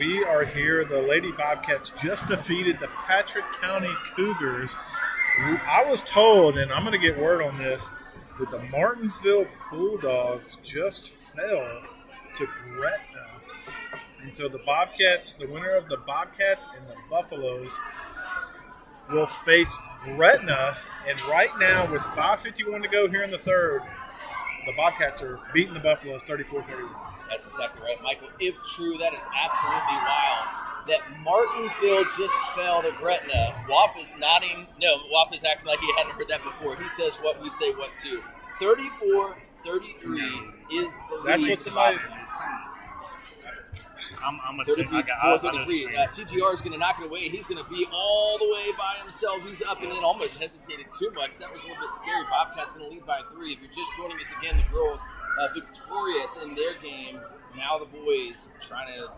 We are here. The Lady Bobcats just defeated the Patrick County Cougars. I was told, and I'm going to get word on this, that the Martinsville Bulldogs just fell to Gretna. And so the Bobcats, the winner of the Bobcats and the Buffaloes, will face Gretna. And right now, with 5:51 to go here in the third, the Bobcats are beating the Buffaloes 34-31. That's exactly right, Michael. If true, that is absolutely wild. That Martinsville just fell to Gretna. Waff is nodding. No, Waff is acting like he hadn't heard that before. He says what we say what too. 34-33 is the lead. That's what somebody... I'm a 33. CGR is going to knock it away. He's going to be all the way by himself. He's up and in. Almost hesitated too much. That was a little bit scary. Bobcats going to lead by 3. If you're just joining us again, the girls victorious in their game. Now the boys trying to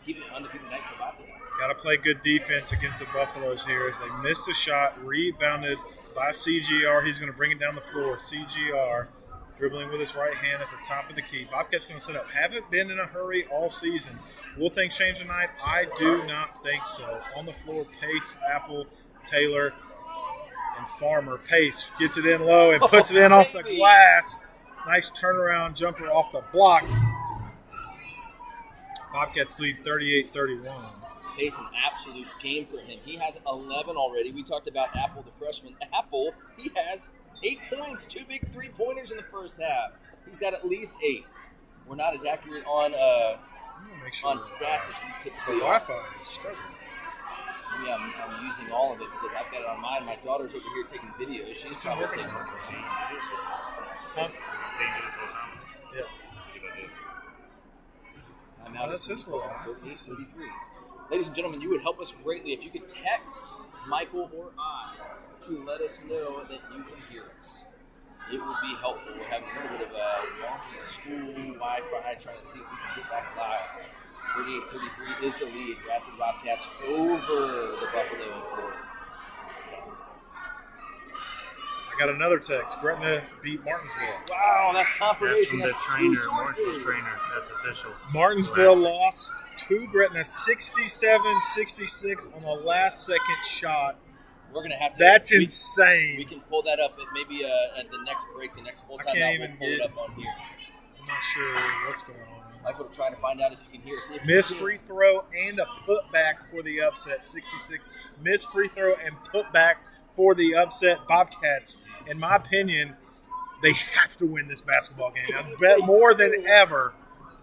keep it undefeated night for the Bobcats. Got to play good defense against the Buffaloes here as they missed a shot, rebounded by CGR. He's going to bring it down the floor. CGR dribbling with his right hand at the top of the key. Bobcats going to set up. Haven't been in a hurry all season. Will things change tonight? I do not think so. On the floor, Pace, Apple, Taylor, and Farmer. Pace gets it in low and puts it in off the glass. Nice turnaround jumper off the block. Bobcats lead 38-31. Pace, an absolute game for him. He has 11 already. We talked about Apple, the freshman. Apple, he has 8 points, 2 big three-pointers in the first half. He's got at least 8. We're not as accurate on stats as we typically are. Wi-Fi is struggling. Maybe I'm using all of it because I've got it on mine. My daughter's over here taking videos. She's probably taking videos. Huh? Yeah. I'm out. That's his role. 33. Ladies and gentlemen, you would help us greatly if you could text Michael or I to let us know that you can hear us. It would be helpful. We're having a little bit of a wonky school Wi-Fi trying to see if we can get back live. 38-33 is the lead. Radford Bobcats over the Buffalo in Floyd. I got another text. Gretna beat Martinsville. Wow, that's confirmation. That's from the trainer, Martinsville's trainer. That's official. Martinsville lost to Gretna 67-66 on the last second shot. We're going to have to. That's insane. We can pull that up at maybe at the next break, the next full time out. We'll pull it up on here. I'm not sure what's going on. Michael will try to find out if you can hear us. Missed free throw and a putback for the upset. 66. Missed free throw and putback for the upset. Bobcats, in my opinion, they have to win this basketball game. I bet more than ever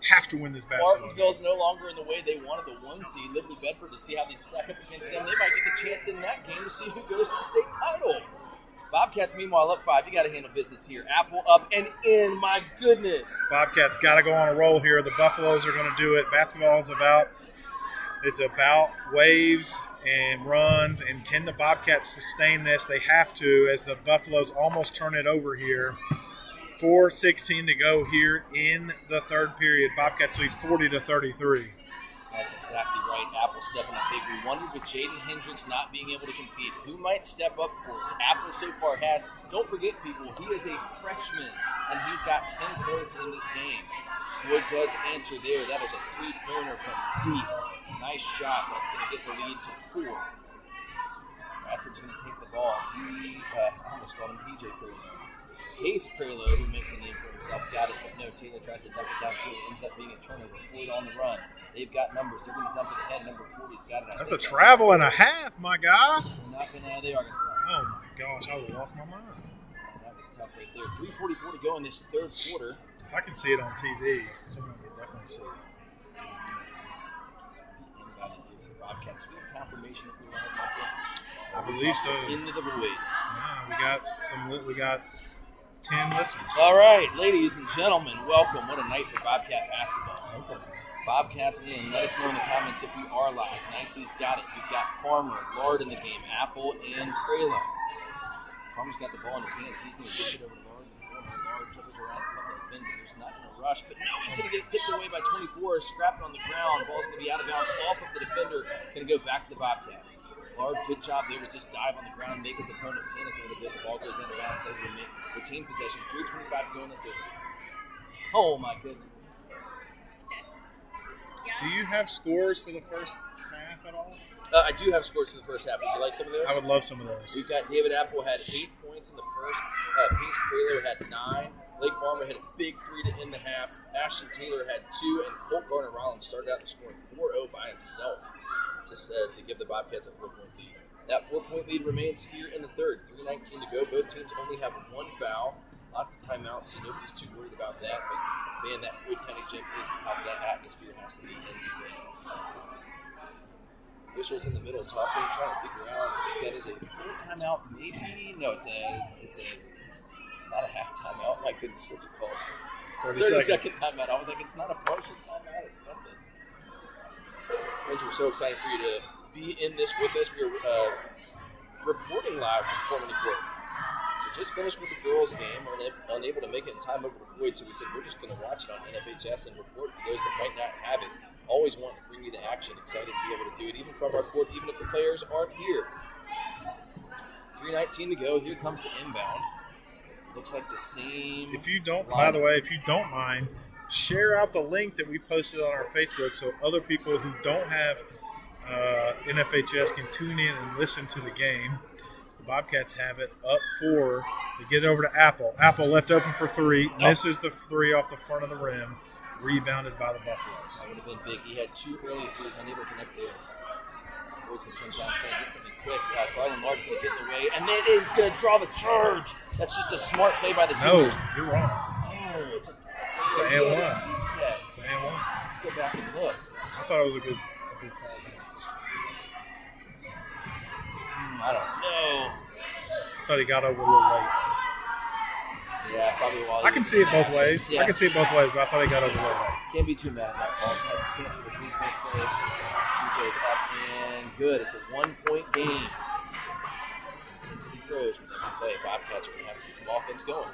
have to win this basketball Martinsville's game. no longer in the way they wanted the 1 seed. Liberty Bedford to see how they stack up against them. They might get the chance in that game to see who goes to the state title. Bobcats, meanwhile, up 5. You got to handle business here. Apple up and in. My goodness. Bobcats got to go on a roll here. The Buffaloes are going to do it. Basketball is about waves and runs. And can the Bobcats sustain this? They have to, as the Buffaloes almost turn it over here. 4:16 to go here in the third period. Bobcats lead 40-33. That's exactly right. Apple stepping up big. We wondered with Jaden Hendricks not being able to compete, who might step up for us. Apple so far has. Don't forget, people, he is a freshman, and he's got 10 points in this game. Floyd does answer there. That is a three-pointer from deep. Nice shot. That's going to get the lead to 4. Radford's going to take the ball. I almost called him PJ Prelo. Pace Prelo, who makes a name for himself, got it, but no, Taylor tries to dump it down to it. Ends up being a turnover. Floyd on the run. They've got numbers. They're going to dump it ahead. Number 40's got it. That's a travel and a half, my guy. They are going to try. Oh, my gosh. I would have lost my mind. That was tough right there. 3:44 to go in this third quarter. If I can see it on TV, someone would definitely see it. Bobcats, we have confirmation that we want to Michael. I believe so. Into the void. Yeah, we got 10 listeners. All right, ladies and gentlemen, welcome. What a night for Bobcat basketball. Okay. Bobcats in. Let us know in the comments if you are live. Nicely's got it. We've got Farmer, Lard in the game, Apple, and Prelo. Farmer's got the ball in his hands. He's going to dish it over to Lard. Lard dribbles around a couple of defenders. Not in a rush, but no, he's going to get it tipped away by 24. Scrapped on the ground. Ball's going to be out of bounds off of the defender. Going to go back to the Bobcats. Lard, good job there to just dive on the ground, make his opponent panic a little bit. The ball goes out of bounds. They will retain possession. 3:25 to go in the third. Oh, my goodness. Do you have scores for the first half at all? I do have scores for the first half. Would you like some of those? I would love some of those. We've got David Apple had 8 points in the first. Pace Prelo had 9. Lake Farmer had a big 3 to end the half. Ashton Taylor had 2, and Colt Garner-Rollins started out the scoring 4-0 by himself to give the Bobcats a 4-point lead. That 4-point lead remains here in the third. 3:19 to go. Both teams only have 1 foul. Lots of timeouts, so nobody's too worried about that. But, man, that Floyd County gym is how that atmosphere has to be insane. Officials in the middle talking, trying to figure out if that is a full timeout, maybe. No, it's a not a half timeout. My goodness, what's it called? 30-second timeout. I was like, it's not a partial timeout, it's something. Friends, we're so excited for you to be in this with us. We're reporting live from Cormany Court. So just finished with the girls' game. We're unable to make it in time over to Floyd, so we said we're just going to watch it on NFHS and report for those that might not have it. Always want to bring you the action. Excited to be able to do it, even from our court, even if the players aren't here. 3:19 to go. Here comes the inbound. Looks like the same. If you don't mind, share out the link that we posted on our Facebook so other people who don't have NFHS can tune in and listen to the game. The Bobcats have it up 4. They get it over to Apple. Apple left open for 3. Nope. Misses the 3 off the front of the rim. Rebounded by the Buffaloes. That would have been big. He had 2 early threes, unable to connect there. Wilson comes down, trying to get something quick. Garland Large going to get in the way, and it is going to draw the charge. That's just a smart play by the seniors. No, you're wrong. Oh, it's an and 1. It's an and 1. Let's go back and look. I thought it was a good call. I don't know. I thought he got over a little late. Yeah, probably while I can see it both ways. Yeah. I can see it both ways, but I thought he got over a little late. Can't be too mad at that call. Has a chance for the 3-point play. He goes up and good. It's a 1-point game. It's into the pros with every play. Bobcats are going to have to get some offense going.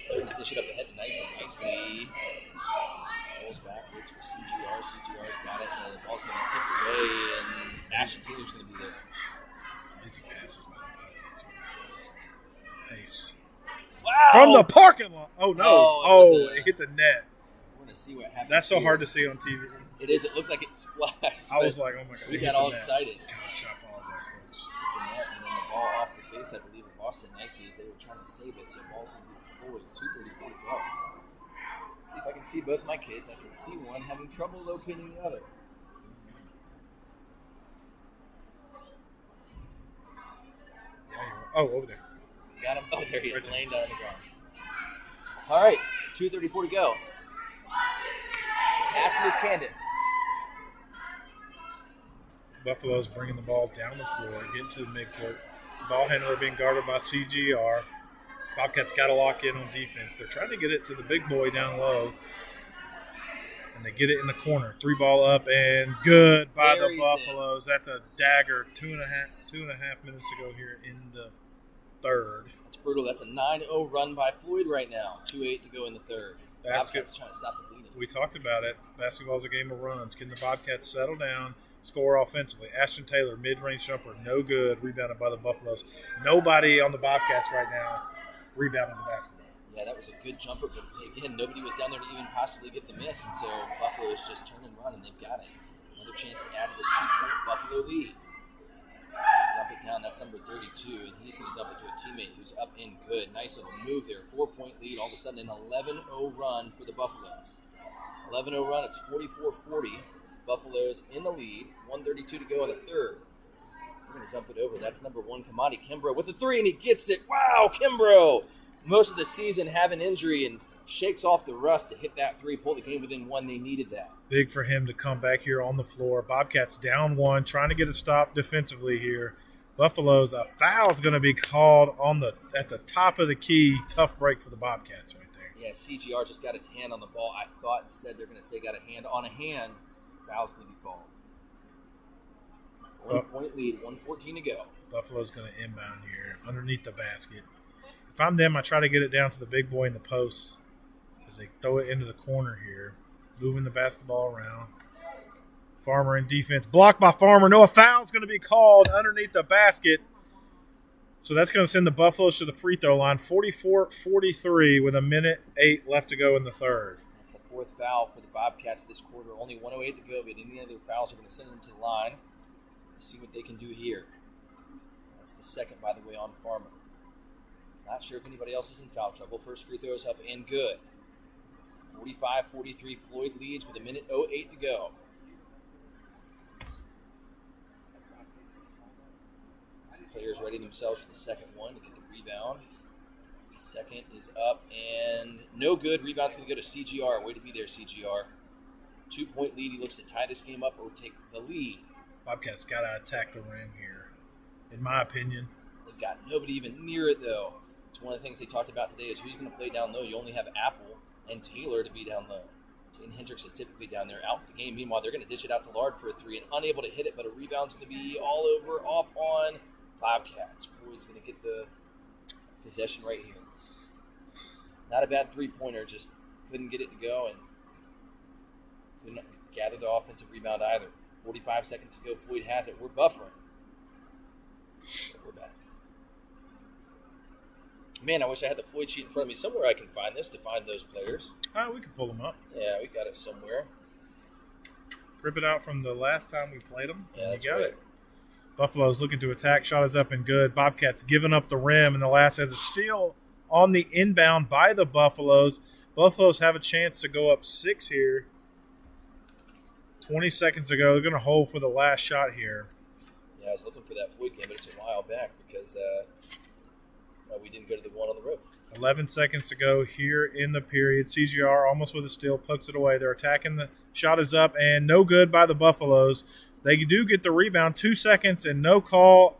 They're going to dish it up ahead nicely. Ball's back, waits for CGR. CGR's got it, and the ball's going to tip away, and Ashton Taylor's going to be there. Easy passes by the Bobcats. Pace. Wow! From the parking lot. Oh, no. It It hit the net. We're going to see what happens. That's so here. hard to see on TV. It is. It looked like it splashed. I was like, oh, my God. We it hit got the all net. excited. Gosh, I apologize, folks. The net, and then the ball off the face, I believe, of Boston nicely as they were trying to save it. So the ball's going to be Floyd. 2:34 to go. Let's see if I can see both my kids. I can see one having trouble locating the other. Oh, over there. Got him. Oh, there he is, Right laying down on the ground. All right, 2:34 to go. Ask Miss Candace. Buffalo's bringing the ball down the floor, getting to the midcourt. Ball handler being guarded by CGR. Bobcats got to lock in on defense. They're trying to get it to the big boy down low. And they get it in the corner. 3 ball up and good by the Buffaloes. That's a dagger. 2.5 minutes to go here in the third. That's brutal. That's a 9-0 run by Floyd right now. 2:08 to go in the third. Bobcats trying to stop the bleeding. We talked about it. Basketball is a game of runs. Can the Bobcats settle down, score offensively? Ashton Taylor, mid-range jumper, no good. Rebounded by the Buffaloes. Nobody on the Bobcats right now rebounding the basketball. Yeah, that was a good jumper, but again, nobody was down there to even possibly get the miss, and so Buffalo is just turn and run, and they've got it. Another chance to add to this 2-point Buffalo lead. Dump it down, that's number 32, and he's going to dump it to a teammate who's up in good. Nice little move there, 4-point lead, all of a sudden an 11-0 run for the Buffaloes. 11-0 run, it's 44-40. Buffaloes in the lead, 1:32 to go in the third. We're going to dump it over, that's number 1, Kamani Kimbrough with a 3, and he gets it. Wow, Kimbrough! Most of the season have an injury and shakes off the rust to hit that 3, pull the game within 1. They needed that. Big for him to come back here on the floor. Bobcats down 1, trying to get a stop defensively here. Buffaloes, a foul's going to be called at the top of the key. Tough break for the Bobcats right there. Yeah, CGR just got his hand on the ball. I thought instead they're going to say got a hand on a hand. Foul's going to be called. 1-point lead, 1:14 to go. Buffalo's going to inbound here underneath the basket. If I'm them, I try to get it down to the big boy in the post as they throw it into the corner here, moving the basketball around. Farmer in defense. Blocked by Farmer. No, a foul's going to be called underneath the basket. So that's going to send the Buffaloes to the free throw line. 44-43 with 1:08 left to go in the third. It's a Fourth foul for the Bobcats this quarter. Only 1:08 to go, but any other fouls are going to send them to the line. See what they can do here. That's the second, by the way, on Farmer. Not sure if anybody else is in foul trouble. First free throw is up and good. 45-43, Floyd leads with 1:08 to go. The players ready themselves for the second one to get the rebound. Second is up and no good. Rebound's going to go to CGR. Way to be there, CGR. 2-point lead. He looks to tie this game up or take the lead. Bobcats got to attack the rim here, in my opinion. They've got nobody even near it, though. It's one of the things they talked about today is who's going to play down low. You only have Apple and Taylor to be down low. Jaden Hendricks is typically down there out for the game. Meanwhile, they're going to dish it out to Lard for a three and unable to hit it, but a rebound's going to be all over, off on Bobcats. Floyd's going to get the possession right here. Not a bad three-pointer, just couldn't get it to go and couldn't gather the offensive rebound either. 45 seconds to go. Floyd has it. We're buffering. But we're back. Man, I wish I had the Floyd sheet in front of me. Somewhere I can find this to find those players. We can pull them up. Yeah, we got it somewhere. Rip it out from the last time we played them. Yeah, that's you got right. it. Buffalo's looking to attack. Shot is up and good. Bobcats giving up the rim, and the last has a steal on the inbound by the Buffaloes. Buffaloes have a chance to go up 6 here. 20 seconds ago. They're going to hold for the last shot here. Yeah, I was looking for that Floyd game, but it's a while back because we didn't go to the one on the road. 11 seconds to go here in the period. CGR almost with a steal, pokes it away. They're attacking. The shot is up and no good by the Buffaloes. They do get the rebound. 2 seconds and no call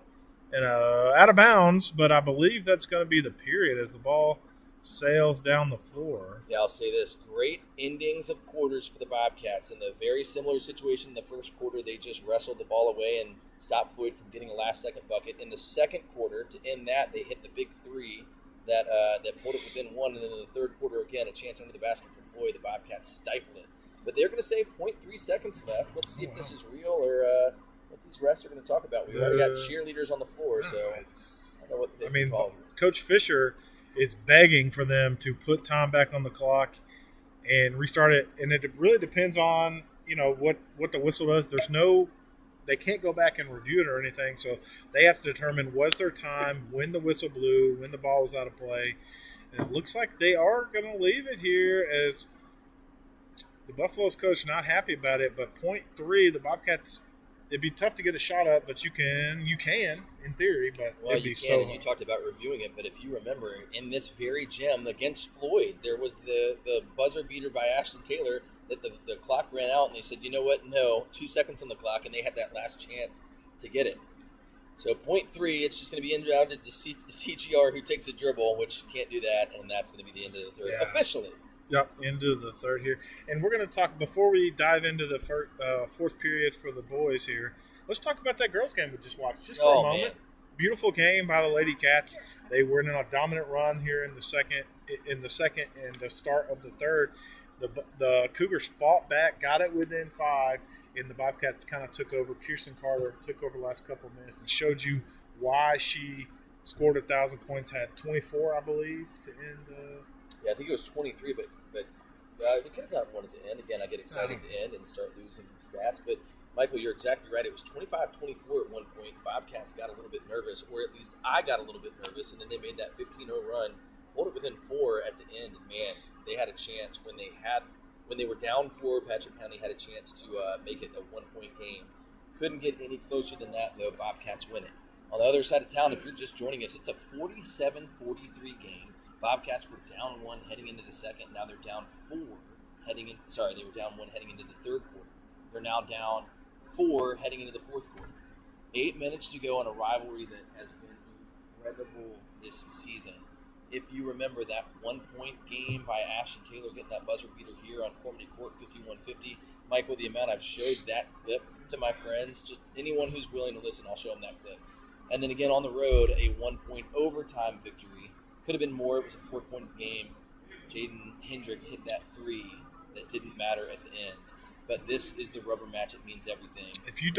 and out of bounds, but I believe that's going to be the period as the ball sails down the floor. Yeah, I'll say this. Great endings of quarters for the Bobcats. In the very similar situation in the first quarter, they just wrestled the ball away and stopped Floyd from getting a last-second bucket. In the second quarter, to end that, they hit the big three that pulled it within one, and then in the third quarter, again, a chance under the basket for Floyd. The Bobcats stifled it. But they're going to say 0.3 seconds left. Let's see if this is real or what these refs are going to talk about. We already got cheerleaders on the floor, so I don't know what they call it. Coach Fisher is begging for them to put time back on the clock and restart it, and it really depends on what the whistle does. They can't go back and review it or anything, so they have to determine was there time when the whistle blew, when the ball was out of play, and it looks like they are going to leave it here as the Buffalo's coach not happy about it. But 0.3, the Bobcats. It'd be tough to get a shot up, but you can in theory. But it'd be so. And you talked about reviewing it, but if you remember, in this very gem against Floyd, there was the buzzer beater by Ashton Taylor that the clock ran out, and they said, you know what? No, 2 seconds on the clock, and they had that last chance to get it. So 0.3, it's just going to be inbounded to CGR, who takes a dribble, which can't do that, and that's going to be the end of the third officially. Yep, into the third here. And we're going to talk, before we dive into the fourth period for the boys here, let's talk about that girls game we just watched, just for a moment. Man. Beautiful game by the Lady Cats. They were in a dominant run here in the second and the start of the third. The Cougars fought back, got it within 5, and the Bobcats kind of took over. Kirsten Carter took over the last couple of minutes and showed you why she scored 1,000 points, had 24, I believe, to end Yeah, I think it was 23, but they could have gotten one at the end. Again, I get excited at the end and start losing the stats. But, Michael, you're exactly right. It was 25-24 at one point. Bobcats got a little bit nervous, or at least I got a little bit nervous, and then they made that 15-0 run, pulled it within 4 at the end. And, man, they had a chance when they were down 4. Patrick County had a chance to make it a 1-point game. Couldn't get any closer than that, though. Bobcats win it. On the other side of town, if you're just joining us, it's a 47-43 game. Bobcats were down 1 heading into the second. Now they're down 4 they were down 1 heading into the third quarter. They're now down 4 heading into the fourth quarter. 8 minutes to go on a rivalry that has been incredible this season. If you remember that 1-point game by Ashton Taylor getting that buzzer beater here on Cormany Court, 51-50. Michael, the amount I've showed that clip to my friends, just anyone who's willing to listen, I'll show them that clip. And then again on the road, a 1-point overtime victory. Could have been more. It was a 4-point game. Jaden Hendricks hit that 3 that didn't matter at the end. But this is the rubber match. It means everything. If you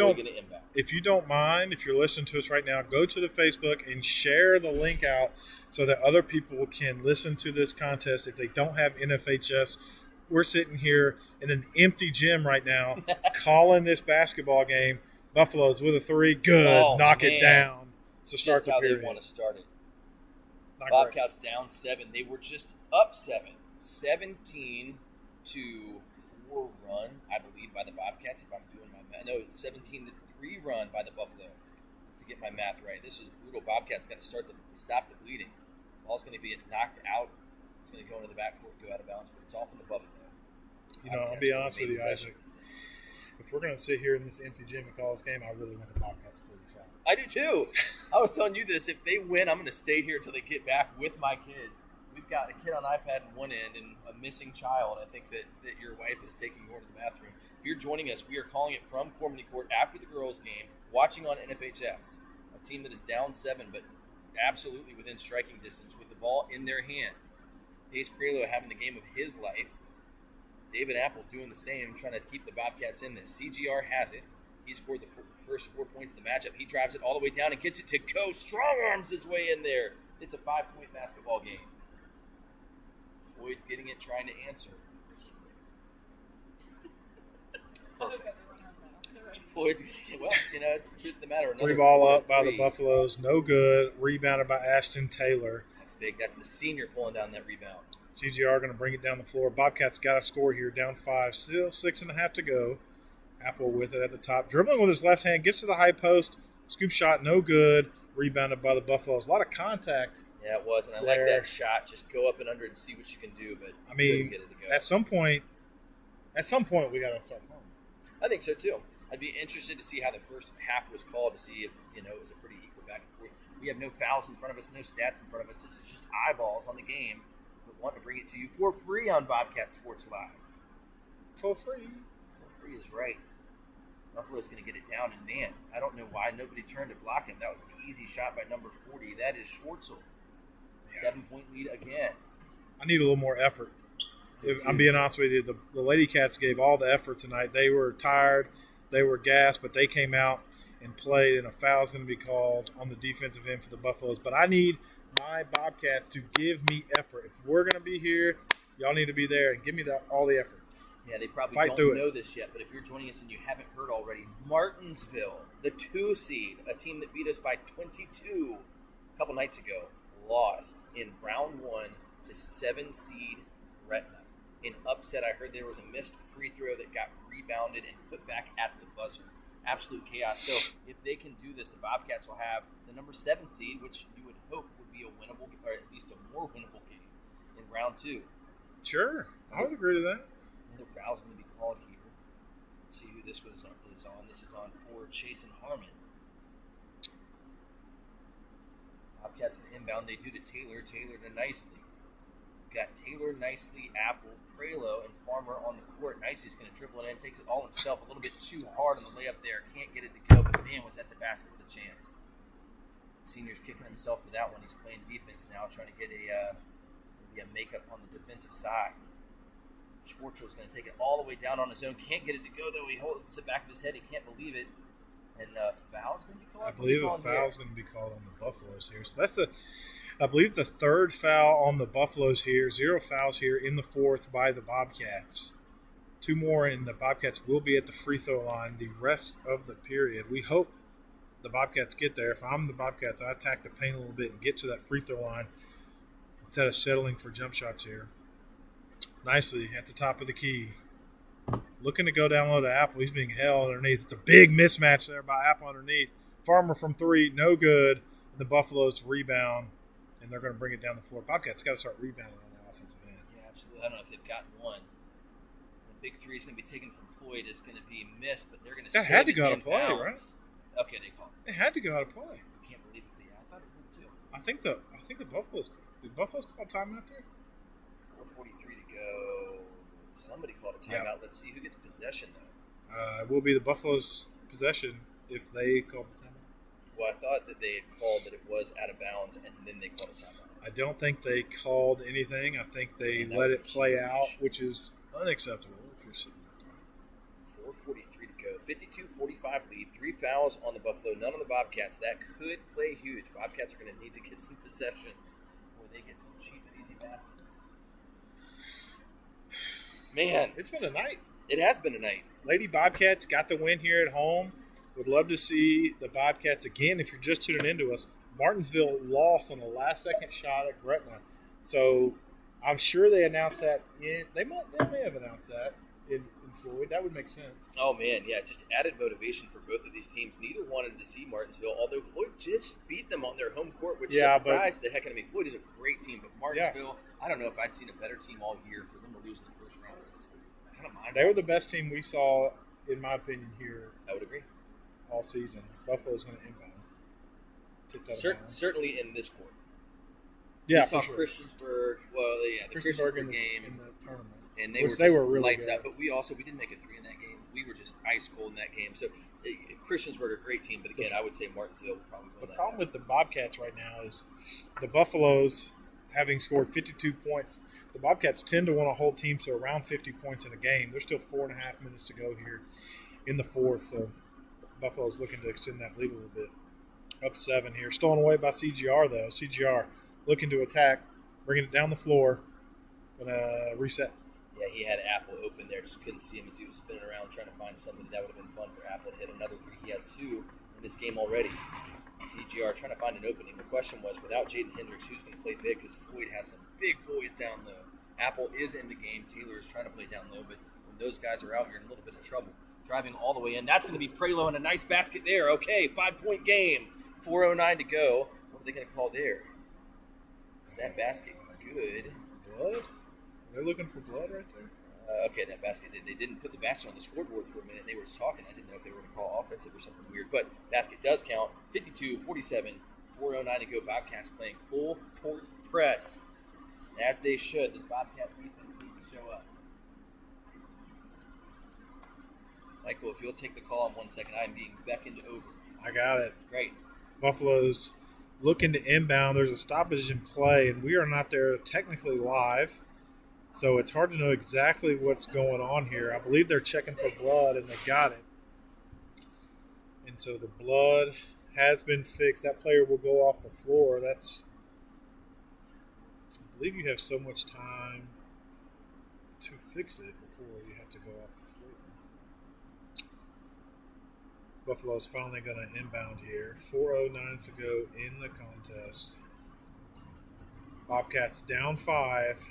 don't mind, if you're listening to us right now, go to the Facebook and share the link out so that other people can listen to this contest. If they don't have NFHS we're sitting here in an empty gym right now, calling this basketball game. Buffalo's with a 3, good, knock it down. So start just how period. they want to start it. Not Bobcats down 7. They were just up 7. 17-4 run, I believe, by the Bobcats. If I'm doing my math, no, 17-3 run by the Buffalo. To get my math right, this is brutal. Bobcats got to stop the bleeding. Ball's going to be knocked out. It's going to go into the backcourt, go out of bounds, but it's all from the Buffalo. I'll be honest with you, Isaac. If we're going to sit here in this empty gym and call this game, I really want the Bobcats to play this out. I do too. I was telling you this. If they win, I'm going to stay here until they get back with my kids. We've got a kid on iPad in one end and a missing child. I think that your wife is taking you over to the bathroom. If you're joining us, we are calling it from Cormany Court after the girls' game, watching on NFHS. A team that is down 7, but absolutely within striking distance with the ball in their hand. Pace Prelo having the game of his life. David Apple doing the same, trying to keep the Bobcats in this. CGR has it. He scored the first 4 points of the matchup. He drives it all the way down and gets it to go. Strong arms his way in there. It's a 5-point basketball game. Floyd getting it, trying to answer. Perfect. Floyd's, well, it's the truth of the matter. 3 ball up by the Buffaloes. No good. Rebounded by Ashton Taylor. That's big. That's the senior pulling down that rebound. CGR going to bring it down the floor. Bobcats got a score here, down 5. Still 6.5 to go. Apple with it at the top. Dribbling with his left hand. Gets to the high post. Scoop shot, no good. Rebounded by the Buffaloes. A lot of contact. Yeah, it was. And I like that shot. Just go up and under and see what you can do. But I mean, get it to go. at some point, we got to start playing. I think so, too. I'd be interested to see how the first half was called to see if, it was a pretty equal back and forth. We have no fouls in front of us, no stats in front of us. This is just eyeballs on the game. We want to bring it to you for free on Bobcat Sports Live. For free. For free is right. Buffalo's going to get it down, and man, I don't know why nobody turned to block him. That was an easy shot by number 40. That is Schwartzel. 7-point lead again. I need a little more effort. I'm being honest with you. The Lady Cats gave all the effort tonight. They were tired. They were gassed, but they came out and played, and a foul is going to be called on the defensive end for the Buffaloes. But I need my Bobcats to give me effort. If we're going to be here, y'all need to be there and give me all the effort. Yeah, they probably don't know this yet, but if you're joining us and you haven't heard already, Martinsville, the 2 seed, a team that beat us by 22 a couple nights ago, lost in round 1 to 7 seed Gretna. In upset, I heard there was a missed free throw that got rebounded and put back at the buzzer. Absolute chaos. So if they can do this, the Bobcats will have the number 7 seed, which you would hope would be a winnable, or at least a more winnable game in round 2. Sure, I would agree to that. Another foul's going to be called here. Let's see who this was on. This is on for Chase and Harmon. Bobcats an inbound. They do to Taylor. Taylor to Nicely. Got Taylor, Nicely, Apple, Prelo, and Farmer on the court. Nicely's going to dribble it in. Takes it all himself. A little bit too hard on the layup there. Can't get it to go, but man was at the basket with a chance. Senior's kicking himself for that one. He's playing defense now, trying to get a makeup on the defensive side. Schwartzel's going to take it all the way down on his own. Can't get it to go, though. He holds it back of his head. He can't believe it. And foul's going to be called? I believe a foul's going to be called on the Buffaloes here. So that's I believe the 3rd foul on the Buffaloes here. 0 fouls here in the 4th by the Bobcats. 2 more, and the Bobcats will be at the free throw line the rest of the period. We hope the Bobcats get there. If I'm the Bobcats, I attack the paint a little bit and get to that free throw line instead of settling for jump shots here. Nicely at the top of the key. Looking to go down low to Apple. He's being held underneath. It's a big mismatch there by Apple underneath. Farmer from 3, no good. And the Buffaloes rebound, and they're going to bring it down the floor. Bobcats got to start rebounding on the offensive end. Yeah, absolutely. I don't know if they've gotten one. The big 3 is going to be taken from Floyd. It's going to be missed, but they're going to that had to go out of play, bounds. Right? Okay, they called it. It had to go out of play. I can't believe it. Yeah, I thought it did too. I think the Buffaloes did Buffaloes call timeout there? 4:43 to go. Somebody called a timeout. Yeah. Let's see who gets possession though. It will be the Buffaloes' possession if they call the timeout. Well, I thought that they had called that it was out of bounds, and then they called a timeout. I don't think they called anything. I think they let it play out, which is unacceptable if you're sitting there. 4:43 to go. 52-45 lead. 3 fouls on the Buffalo, none on the Bobcats. That could play huge. Bobcats are going to need to get some possessions where they get some cheap and easy baskets. Man, It's been a night. it has been a night. Lady Bobcats got the win here at home. Would love to see the Bobcats again. If you're just tuning into us, Martinsville lost on the last-second shot at Gretna. So I'm sure they announced that. They may have announced that in Floyd. That would make sense. Oh, man, yeah, just added motivation for both of these teams. Neither wanted to see Martinsville, although Floyd just beat them on their home court, which surprised the heck out of me. Floyd is a great team, but Martinsville, I don't know if I'd seen a better team all year. For them to lose in the first round, it's kind of mind-blowing. They were the best team we saw, in my opinion, here I would agree. all season. Buffalo's going to inbound. Certainly in this court. Yeah, we saw for sure. Christiansburg. Well, yeah, the Christiansburg game in the tournament, and they which were really lights good. out. But we didn't make a three in that game. We were just ice cold in that game. So Christiansburg, a great team, but again, I would say Martinsville would probably win. The that problem match. with the Bobcats right now is the Buffaloes, having scored 52 points, the Bobcats tend to want to hold teams to around 50 points in a game. There's still 4.5 minutes to go here in the fourth, so Buffalo's looking to extend that lead a little bit. Up 7 here. Stolen away by CGR, though. CGR looking to attack, bringing it down the floor. Gonna reset. Yeah, he had Apple open there. Just couldn't see him as he was spinning around trying to find somebody that would have been fun for Apple to hit another three. He has 2 in this game already. CGR trying to find an opening. The question was, without Jaden Hendricks, who's going to play big? Because Floyd has some big boys down low. Apple is in the game. Taylor is trying to play down low, but when those guys are out, you're in a little bit of trouble. Driving all the way in. That's going to be Prelo and a nice basket there. Okay, 5-point game. 4:09 to go. What are they going to call there? Is that basket good? Blood? They're looking for blood right there? Okay, that basket. They didn't put the basket on the scoreboard for a minute. They were talking. I didn't know if they were going to call offensive or something weird. But basket does count. 52-47. 4:09 to go. Bobcats playing full court press. As they should. This Bobcat defense needs to show up. Michael, if you'll take the call in 1 second, I am being beckoned over. I got it. Great. Buffalo's looking to inbound. There's a stoppage in play, and we are not there technically live. So it's hard to know exactly what's going on here. I believe they're checking for blood, and they got it. And so the blood has been fixed. That player will go off the floor. I believe you have so much time to fix it before you have to go off the floor. Buffalo's finally going to inbound here. 4:09 to go in the contest. Bobcats down 5.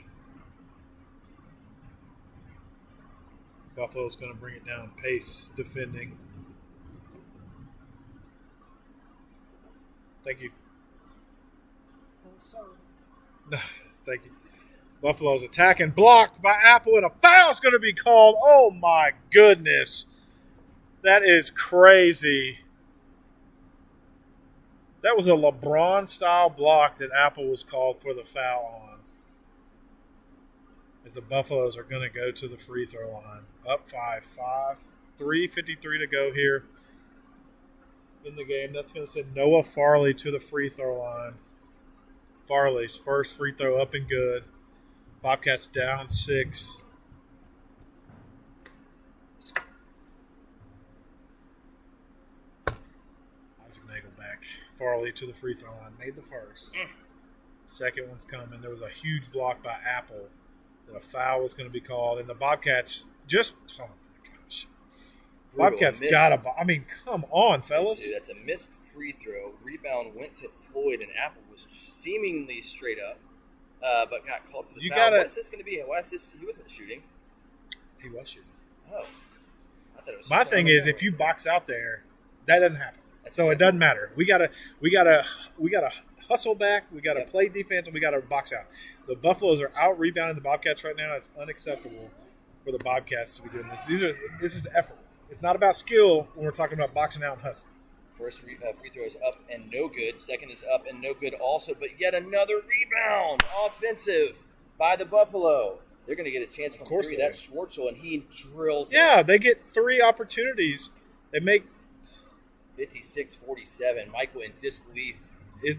Buffalo's going to bring it down. Pace defending. Thank you. Thank you. Buffalo's attacking. Blocked by Apple, and a foul's going to be called. Oh, my goodness. That is crazy. That was a LeBron-style block that Apple was called for the foul on. As the Buffaloes are going to go to the free throw line. Up 5-5. 3:53 to go here in the game. That's going to send Noah Farley to the free throw line. Farley's first free throw up and good. Bobcats down 6. Isaac Nagelback. Farley to the free throw line. Made the first. Second one's coming. There was a huge block by Apple that a foul was going to be called. And the Bobcats just – oh, my gosh. Bobcats got a – I mean, come on, fellas. Dude, that's a missed free throw. Rebound went to Floyd, and Apple was seemingly straight up, but got called for the foul. What's this going to be? Why is this – he wasn't shooting. He was shooting. Oh. I thought it was – My thing is, if you box out there, that doesn't happen. So exactly. It doesn't matter. We gotta hustle back. We gotta play defense, and we gotta box out. The Buffaloes are out rebounding the Bobcats right now. It's unacceptable for the Bobcats to be doing this. This is effort. It's not about skill when we're talking about boxing out and hustling. First free throw is up and no good. Second is up and no good also. But yet another rebound, offensive by the Buffalo. They're going to get a chance from three. That's Schwartzel, and he drills. Yeah, they get 3 opportunities. They make 56-47. Michael in disbelief.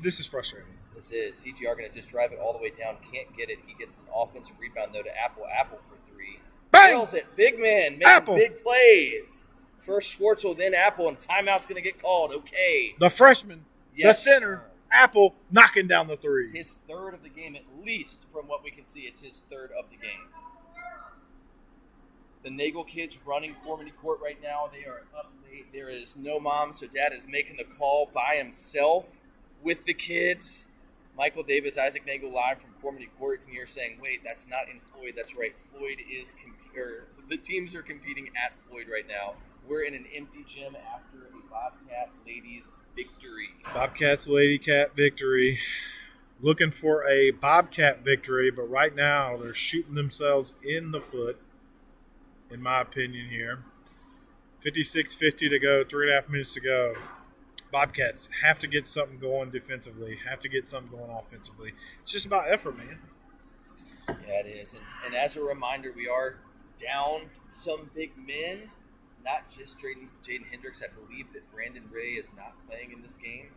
This is frustrating. This is CGR going to just drive it all the way down. Can't get it. He gets an offensive rebound, though, to Apple. Apple for 3. Bang! Nails it. Big man making Apple. Big plays. First Schwartzel, then Apple, and timeout's going to get called. Okay. The freshman, Yes, the center, Apple, knocking down the 3. His third of the game, at least from what we can see. It's his third of the game. The Nagel kids running Cormany Court right now. They are up late. There is no mom, so Dad is making the call by himself with the kids. Michael Davis, Isaac Nagel live from Cormany Court, and you're saying, wait, that's not in Floyd. That's right. Floyd is the teams are competing at Floyd right now. We're in an empty gym after a Bobcat ladies victory. Bobcats Lady Cat victory. Looking for a Bobcat victory, but right now they're shooting themselves in the foot, in my opinion here. 56:50 to go, 3.5 minutes to go. Bobcats have to get something going defensively, have to get something going offensively. It's just about effort, man. Yeah, it is. And as a reminder, we are down some big men, not just Jaden Hendricks. I believe that Brandon Ray is not playing in this game.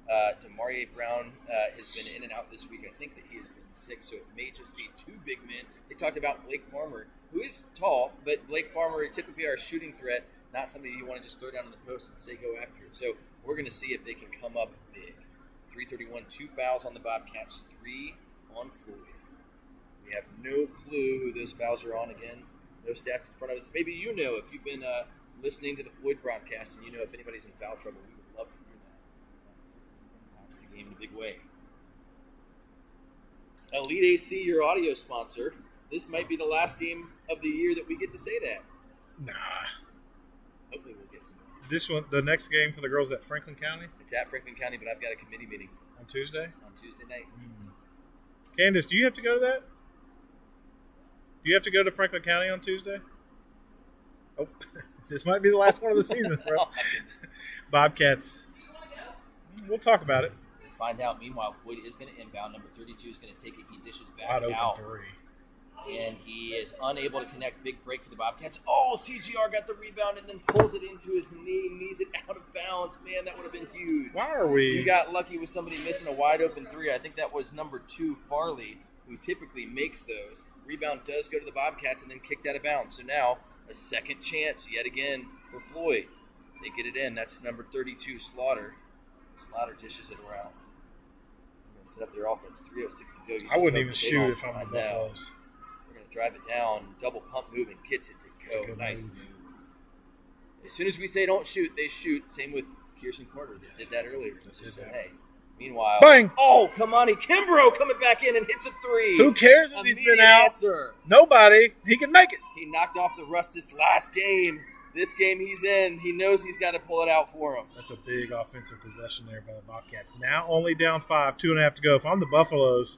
Demarie Brown has been in and out this week. I think that he has been sick, so it may just be two big men. They talked about Blake Farmer, who is tall, but Blake Farmer typically are a shooting threat, not somebody you want to just throw down on the post and say go after it. So we're going to see if they can come up big. 3:31, 2 fouls on the Bobcats, 3 on Floyd. We have no clue who those fouls are on again. No stats in front of us. Maybe you know if you've been listening to the Floyd broadcast and you know if anybody's in foul trouble. We would love to hear that. Impacts the game in a big way. Elite AC, your audio sponsor. This might be the last game of the year that we get to say that. Nah. Hopefully we'll get some more. This one, the next game for the girls at Franklin County? It's at Franklin County, but I've got a committee meeting. On Tuesday? On Tuesday night. Candace, do you have to go to that? Do you have to go to Franklin County on Tuesday? Oh, this might be the last one of the season, bro. Bobcats. We'll talk about it. We'll find out. Meanwhile, Floyd is going to inbound. Number 32 is going to take it. He dishes back Wide out. open three. And he is unable to connect. Big break for the Bobcats. Oh, CGR got the rebound and then pulls it into his knee, knees it out of bounds. Man, that would have been huge. Why are we? You got lucky with somebody missing a wide open three. I think that was number 2, Farley, who typically makes those. Rebound does go to the Bobcats and then kicked out of bounds. So now a second chance yet again for Floyd. They get it in. That's number 32, Slaughter. Slaughter dishes it around. They're going to set up their offense. 3:06 to go. I wouldn't even shoot if I'm the Buffaloes. They're going to drive it down, double pump move, and gets it to go. Nice move. As soon as we say don't shoot, they shoot. Same with Kirsten Carter. They did that earlier. Just said, hey. Meanwhile, bang! Oh, come on. Kimbrough coming back in and hits a three. Who cares if he's been out? Answer. Nobody. He can make it. He knocked off the rust this last game. This game he's in, he knows he's got to pull it out for him. That's a big offensive possession there by the Bobcats. Now only down 5, 2.5 to go. If I'm the Buffaloes,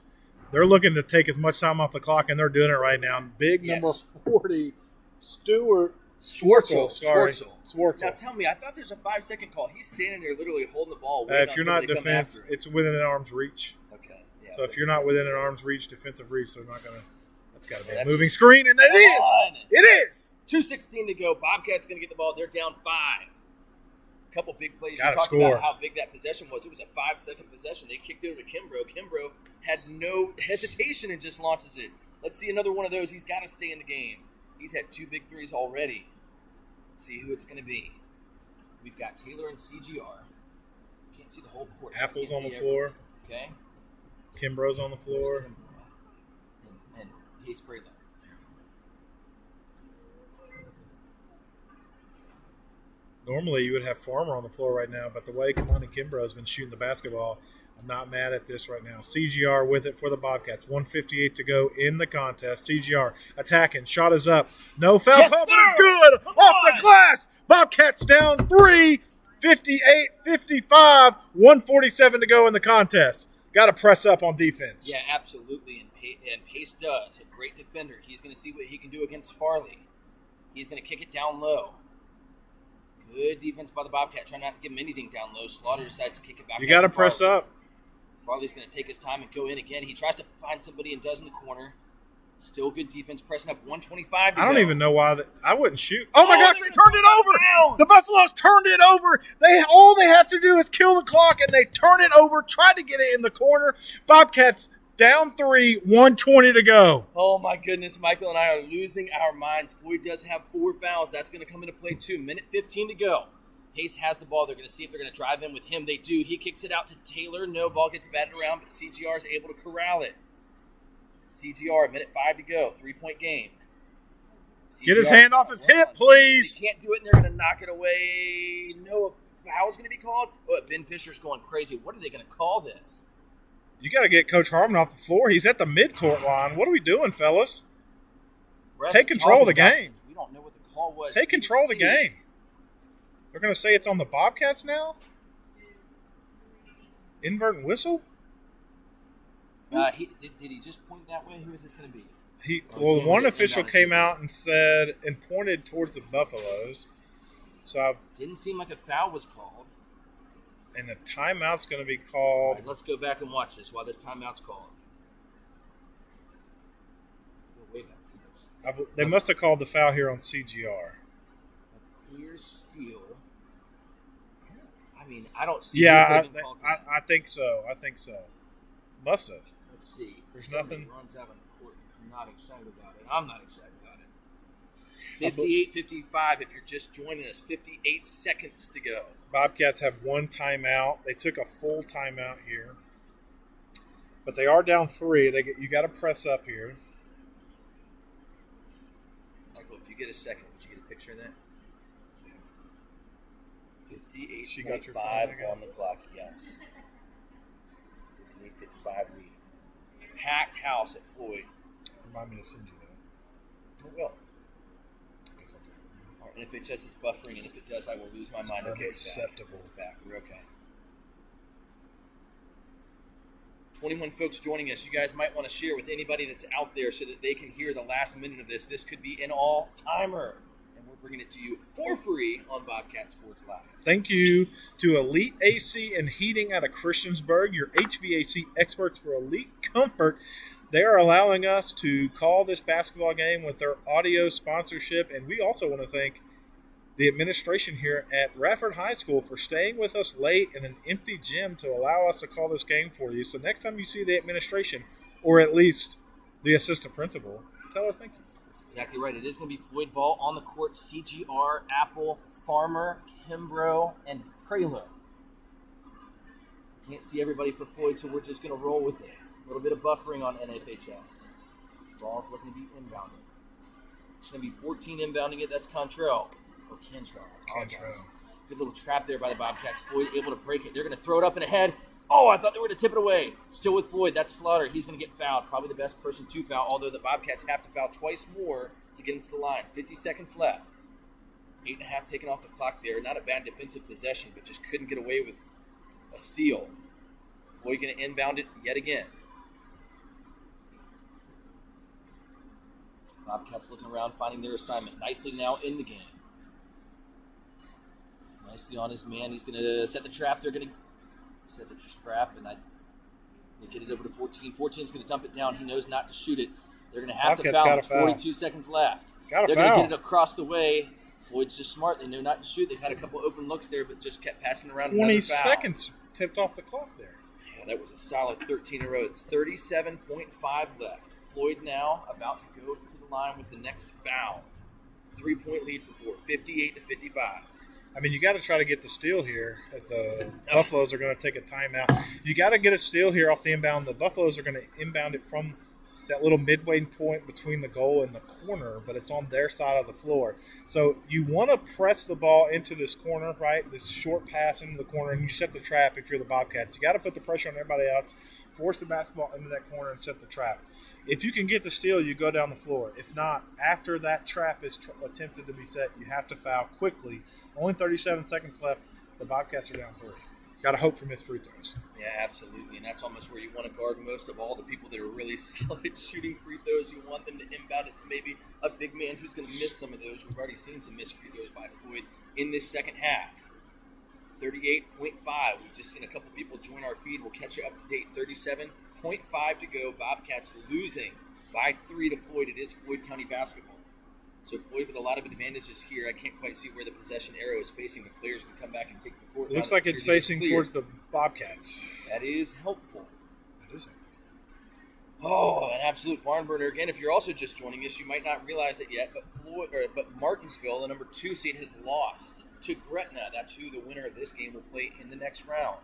they're looking to take as much time off the clock, and they're doing it right now. Big number 40, Schwartzel. Now tell me, I thought there's a 5-second call. He's standing there literally holding the ball. If you're not defense, it's within an arm's reach. Okay. Yeah, so if you're not within an arm's reach, defensive reach, so they're not going to – that's got to be a moving screen, and it is. It is. 2:16 to go. Bobcats going to get the ball. They're down 5. A couple big plays. Gotta You talked score. about how big that possession was. It was a 5-second possession. They kicked it over to Kimbrough. Kimbrough had no hesitation and just launches it. Let's see another one of those. He's got to stay in the game. He's had 2 big threes already. Let's see who it's going to be. We've got Taylor and CGR. Can't see the whole court. Apple's on the floor. Okay. Kimbrough's on the floor. And Hayes Braylon. Normally you would have Farmer on the floor right now, but the way Kamani Kimbrough has been shooting the basketball, I'm not mad at this right now. CGR with it for the Bobcats. 1:58 to go in the contest. CGR attacking. Shot is up. No foul. Yes, but it's good. Off the glass. Bobcats down 3. 58-55. 1:47 to go in the contest. Got to press up on defense. Yeah, absolutely. And Pace does. A great defender. He's going to see what he can do against Farley. He's going to kick it down low. Good defense by the Bobcat. Trying not to give him anything down low. Slaughter decides to kick it back. You got to press up. Farley's going to take his time and go in again. He tries to find somebody and does in the corner. Still good defense, pressing up 125 to I don't go. even know why I wouldn't shoot. Oh my gosh, they turned it over. Down. The Buffaloes turned it over. All they have to do is kill the clock, and they turn it over, try to get it in the corner. Bobcats down 3, 1:20 to go. Oh my goodness, Michael and I are losing our minds. Floyd does have 4 fouls. That's going to come into play too. 1:15 to go. Hayes has the ball. They're going to see if they're going to drive in with him. They do. He kicks it out to Taylor. No, ball gets batted around, but CGR is able to corral it. CGR, 1:05 to go. 3-point game. Get his hand off his hip, please. They can't do it, and they're going to knock it away. No foul's going to be called. Oh, Ben Fisher's going crazy. What are they going to call this? You got to get Coach Harmon off the floor. He's at the midcourt line. What are we doing, fellas? Take control of the game. We don't know what the call was. Take control of the game. They're going to say it's on the Bobcats now? Invert and whistle? Did he just point that way? Who is this going to be? One official came out and pointed towards the Buffaloes. So didn't seem like a foul was called. And the timeout's going to be called. Right, let's go back and watch this while this timeout's called. They must have called the foul here on CGR. A clear steal. I mean, I don't see. Yeah, I think so. Must have. Let's see. There's nothing. Runs out on the court. I'm not excited about it. I'm not excited about it. 58-55 if you're just joining us. 58 seconds to go. Bobcats have one timeout. They took a full timeout here. But they are down 3. You got to press up here. Michael, if you get a second, would you get a picture of that? 58.5 on the clock, yes. 58-55 lead. Packed house at Floyd. Remind me to send you that. I will. All right, NFHS is buffering, and if it does, I will lose my mind. Okay, unacceptable. It's back. We're okay. 21 folks joining us. You guys might want to share with anybody that's out there so that they can hear the last minute of this. This could be an all-timer. And we're bringing it to you for free on Bobcat Sports Live. Thank you to Elite AC and Heating out of Christiansburg, your HVAC experts for elite comfort. They are allowing us to call this basketball game with their audio sponsorship. And we also want to thank the administration here at Radford High School for staying with us late in an empty gym to allow us to call this game for you. So next time you see the administration, or at least the assistant principal, tell her thank you. That's exactly right. It is going to be Floyd ball on the court. CGR, Apple, Farmer, Kimbrough, and Pralo. Can't see everybody for Floyd, so we're just going to roll with it. A little bit of buffering on NFHS. Ball's looking to be inbounded. It's going to be 14 inbounding it. That's Cantrell. Or Cantrell. Good little trap there by the Bobcats. Floyd able to break it. They're going to throw it up and ahead. Oh, I thought they were going to tip it away. Still with Floyd. That's Slaughter. He's going to get fouled. Probably the best person to foul, although the Bobcats have to foul twice more to get into the line. 50 seconds left. 8.5 taken off the clock there. Not a bad defensive possession, but just couldn't get away with a steal. Floyd going to inbound it yet again. Bobcats looking around, finding their assignment. Nicely now in the game. Nicely on his man. He's going to set the trap. They're going to set the trap, and they get it over to 14. 14 is going to dump it down. He knows not to shoot it. They're going to have Bobcats to foul. 42 seconds left. They're going to get it across the way. Floyd's just smart. They know not to shoot. They've had a couple open looks there, but just kept passing around. 20 seconds tipped off the clock there. Yeah, that was a solid 13 in a row. It's 37.5 left. Floyd now about to go to the line with the next foul. 3-point lead for Floyd, 58-55. I mean, you got to try to get the steal here as the Buffaloes are going to take a timeout. You got to get a steal here off the inbound. The Buffaloes are going to inbound it from that little midway point between the goal and the corner, but it's on their side of the floor. So you want to press the ball into this corner, right? This short pass into the corner, and you set the trap if you're the Bobcats. You got to put the pressure on everybody else, force the basketball into that corner, and set the trap. If you can get the steal, you go down the floor. If not, after that trap is attempted to be set, you have to foul quickly. Only 37 seconds left. The Bobcats are down 3. Got to hope for missed free throws. Yeah, absolutely. And that's almost where you want to guard most of all the people that are really solid at shooting free throws. You want them to inbound it to maybe a big man who's going to miss some of those. We've already seen some missed free throws by Floyd in this second half. 38.5. We've just seen a couple people join our feed. We'll catch you up to date. 37.5 to go. Bobcats losing by 3 to Floyd. It is Floyd County basketball. So Floyd with a lot of advantages here. I can't quite see where the possession arrow is facing. The players can come back and take the court. It looks like it's facing towards the Bobcats. That is helpful. That is helpful. Oh, an absolute barn burner. Again, if you're also just joining us, you might not realize it yet, but Martinsville, the number 2 seed, has lost to Gretna. That's who the winner of this game will play in the next round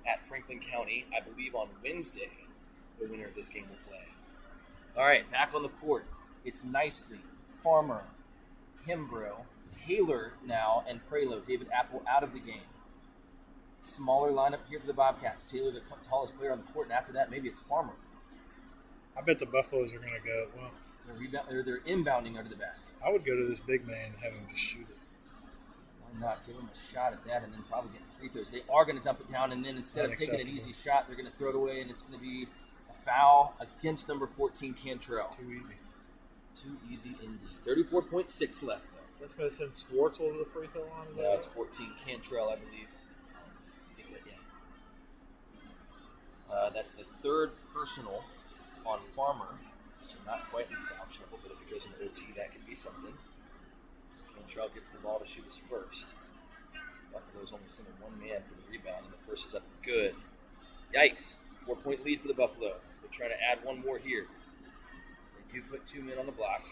at Franklin County. I believe on Wednesday, the winner of this game will play. All right, back on the court. It's Nicely, Farmer, Hembro, Taylor now, and Prelo. David Apple out of the game. Smaller lineup here for the Bobcats. Taylor, the tallest player on the court, and after that, maybe it's Farmer. I bet the Buffaloes are going to go, well, They're inbounding under the basket. I would go to this big man and have him just shoot it. Why not? Give him a shot at that and then probably get free throws. They are going to dump it down, and then instead of taking an easy shot, they're going to throw it away, and it's going to be a foul against number 14, Cantrell. Too easy. Too easy indeed. 34.6 left, though. That's going to send Swartz over the free throw line? No, it's 14, Cantrell, I believe. That's the third personal on Farmer, so not quite in foul trouble, but if it goes into OT, that could be something. Cantrell gets the ball to shoot his first. Buffalo's only sending one man for the rebound, and the first is up good. Yikes. 4-point lead for the Buffalo. They're trying to add one more here. They do put two men on the block.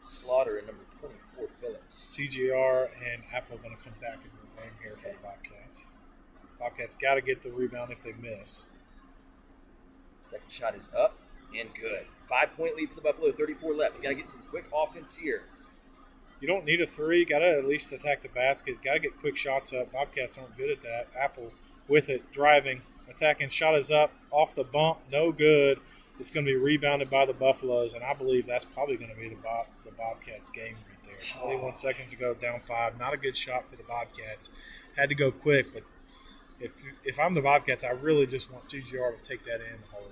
Slaughter and number 24, Phillips. CGR and Apple are going to come back in the game here for the Bobcats. Bobcats got to get the rebound if they miss. Second shot is up and good. 5-point lead for the Buffalo, 34 left. You got to get some quick offense here. You don't need a three. Got to at least attack the basket. Got to get quick shots up. Bobcats aren't good at that. Apple with it, driving, attacking. Shot is up, off the bump, no good. It's going to be rebounded by the Buffaloes, and I believe that's probably going to be the Bobcats game right there. 21 seconds ago, down 5. Not a good shot for the Bobcats. Had to go quick, but if I'm the Bobcats, I really just want CGR to take that in the whole way.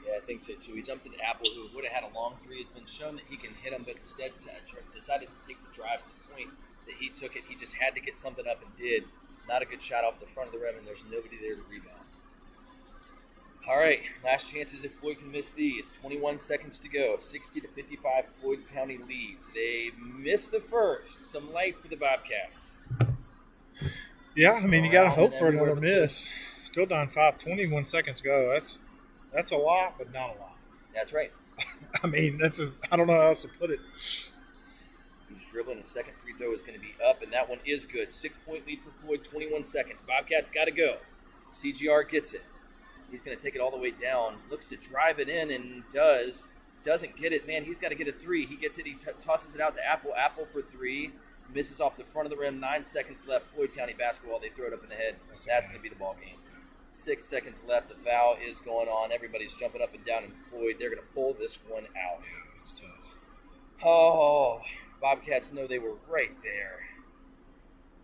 Yeah, I think so too. He jumped into Apple, who would have had a long three. It's been shown that he can hit them, but instead decided to take the drive to the point that he took it. He just had to get something up and did. Not a good shot off the front of the rim, and there's nobody there to rebound. All right, last chances if Floyd can miss these. 21 seconds to go. 60-55, Floyd County leads. They missed the first. Some life for the Bobcats. Yeah, I mean, you got to hope for another miss. Still down 5, 21 seconds ago. That's a lot, but not a lot. That's right. I mean, I don't know how else to put it. He's dribbling. His second free throw is going to be up, and that one is good. 6-point lead for Floyd, 21 seconds. Bobcats got to go. CGR gets it. He's going to take it all the way down. Looks to drive it in and doesn't get it. Man, he's got to get a three. He gets it. He tosses it out to Apple. Apple for three. Misses off the front of the rim. 9 seconds left. Floyd County basketball. They throw it up in the head. That's going to be the ball game. 6 seconds left. The foul is going on. Everybody's jumping up and down in Floyd. They're going to pull this one out. Yeah, it's tough. Oh, Bobcats know they were right there.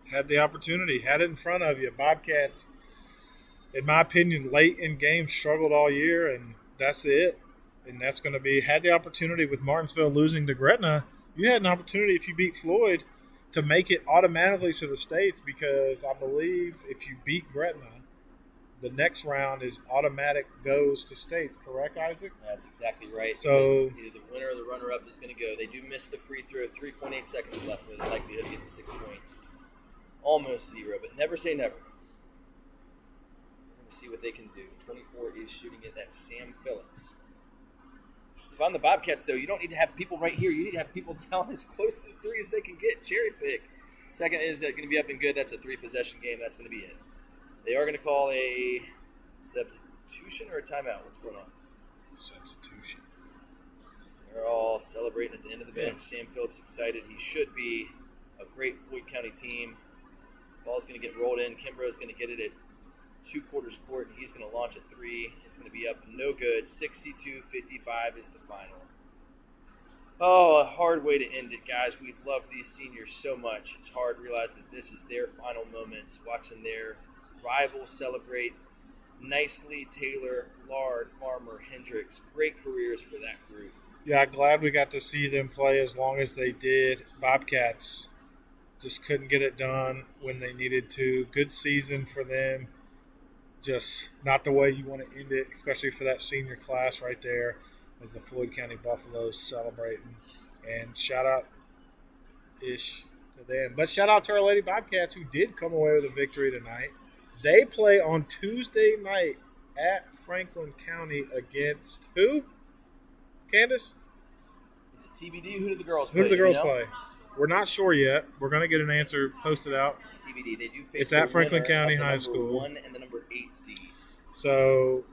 Had the opportunity. Had it in front of you. Bobcats, in my opinion, late in games struggled all year, and that's it. And that's going to be, had the opportunity with Martinsville losing to Gretna, you had an opportunity if you beat Floyd to make it automatically to the States, because I believe if you beat Gretna, the next round is automatic goes to States. Correct, Isaac? That's exactly right. So either the winner or the runner-up is going to go. They do miss the free throw. 3.8 seconds left with the likelihood of getting 6 points. Almost 0, but never say never. We're going to see what they can do. 24 is shooting it. That's Sam Phillips. If I'm the Bobcats, though, you don't need to have people right here. You need to have people down as close to the three as they can get. Cherry pick. Second is going to be up and good. That's a 3-possession game. That's going to be it. They are going to call a substitution or a timeout. What's going on? Substitution. They're all celebrating at the end of the bench. Sam Phillips excited. He should be a great Floyd County team. Ball's going to get rolled in. Kimbrough's going to get it at 2/4 court, and he's going to launch a three. It's going to be up no good. 62-55 is the final. Oh, a hard way to end it, guys. We've loved these seniors so much. It's hard to realize that this is their final moments, watching their rivals celebrate nicely. Taylor, Lard, Farmer, Hendricks, great careers for that group. Yeah, glad we got to see them play as long as they did. Bobcats just couldn't get it done when they needed to. Good season for them. Just not the way you want to end it, especially for that senior class right there as the Floyd County Buffaloes celebrating. And shout out to them. But shout out to our Lady Bobcats who did come away with a victory tonight. They play on Tuesday night at Franklin County against who? Candace? Is it TBD? Who do the girls play? Who do the girls play? We're not sure yet. We're going to get an answer posted out. TBD. They do face it's at Franklin County High School. Number 1 and the number 8 seed. So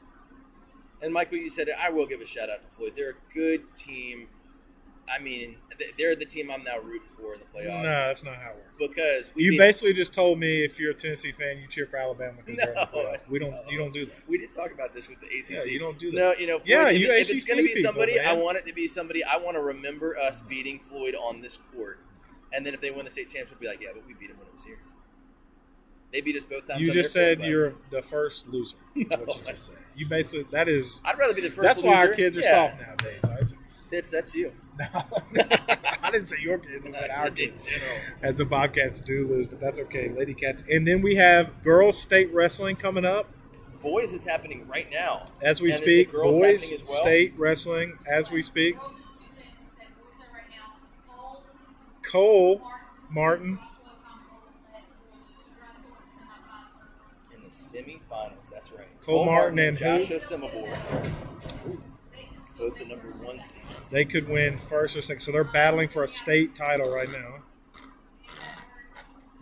And Michael, you said it. I will give a shout out to Floyd. They're a good team. I mean, they're the team I'm now rooting for in the playoffs. No, that's not how it works. Because you basically just told me if you're a Tennessee fan, you cheer for Alabama because they're in the playoffs. You don't do that. We did talk about this with the ACC. Yeah, you don't do that. No, Floyd, if it's going to be somebody, people, I want it to be somebody. I want to remember us beating Floyd on this court, and then if they win the state championship, we'll be like, yeah, but we beat them when it was here. They beat us both times. You just said you're the first loser. That's what you just said. You basically that is. I'd rather be the first. That's loser. why our kids are soft nowadays. Isaac. That's you. No, I didn't say your kids. I said our kids. As the Bobcats do lose, but that's okay. Lady Cats. And then we have girls state wrestling coming up. Boys is happening right now. As we speak. Boys state wrestling as we speak. Cole Martin. In the semifinals, that's right. Cole Martin and Joshua Simabor. Both the number 1 seeds. They could win first or second. So they're battling for a state title right now.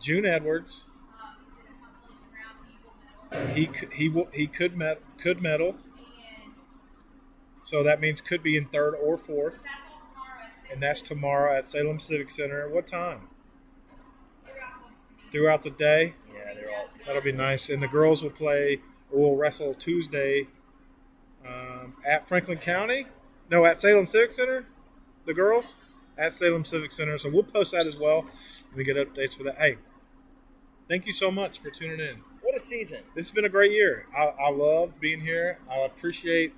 June Edwards. He could medal. So that means could be in third or fourth. And that's tomorrow at Salem Civic Center. What time? Throughout the day. Yeah, they're all. That'll be nice. And the girls will wrestle Tuesday. At Franklin County? No, at Salem Civic Center. The girls at Salem Civic Center. So we'll post that as well. We get updates for that. Hey, thank you so much for tuning in. What a season. This has been a great year. I love being here. I appreciate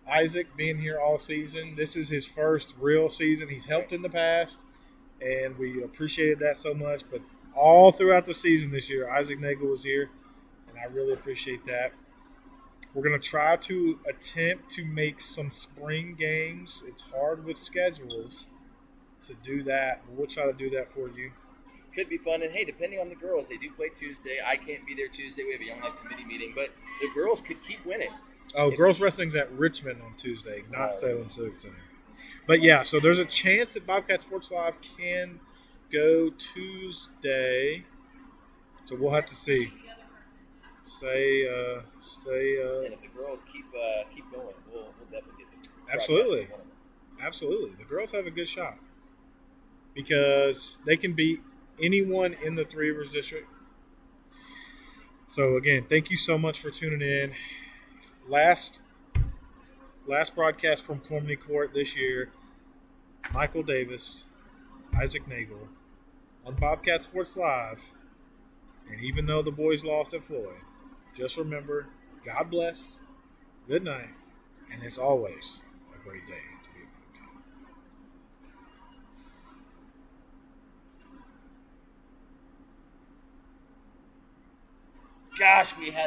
Isaac being here all season. This is his first real season. He's helped in the past, and we appreciated that so much. But all throughout the season this year, Isaac Nagel was here, and I really appreciate that. We're going to try to attempt to make some spring games. It's hard with schedules to do that, but we'll try to do that for you. Could be fun. And, hey, depending on the girls, they do play Tuesday. I can't be there Tuesday. We have a Young Life Committee meeting. But the girls could keep winning. Oh, girls wrestling's at Richmond on Tuesday, not Salem Civic Center. But, yeah, so there's a chance that Bobcat Sports Live can go Tuesday. So we'll have to see. Stay. And if the girls keep going, we'll definitely get them. Absolutely. The girls have a good shot because they can beat anyone in the Three Rivers District. So again, thank you so much for tuning in. Last broadcast from Cormany Court this year. Michael Davis, Isaac Nagel on Bobcat Sports Live. And even though the boys lost at Floyd, just remember, God bless, good night, and it's always a great day to be a Bobcat. Gosh, we had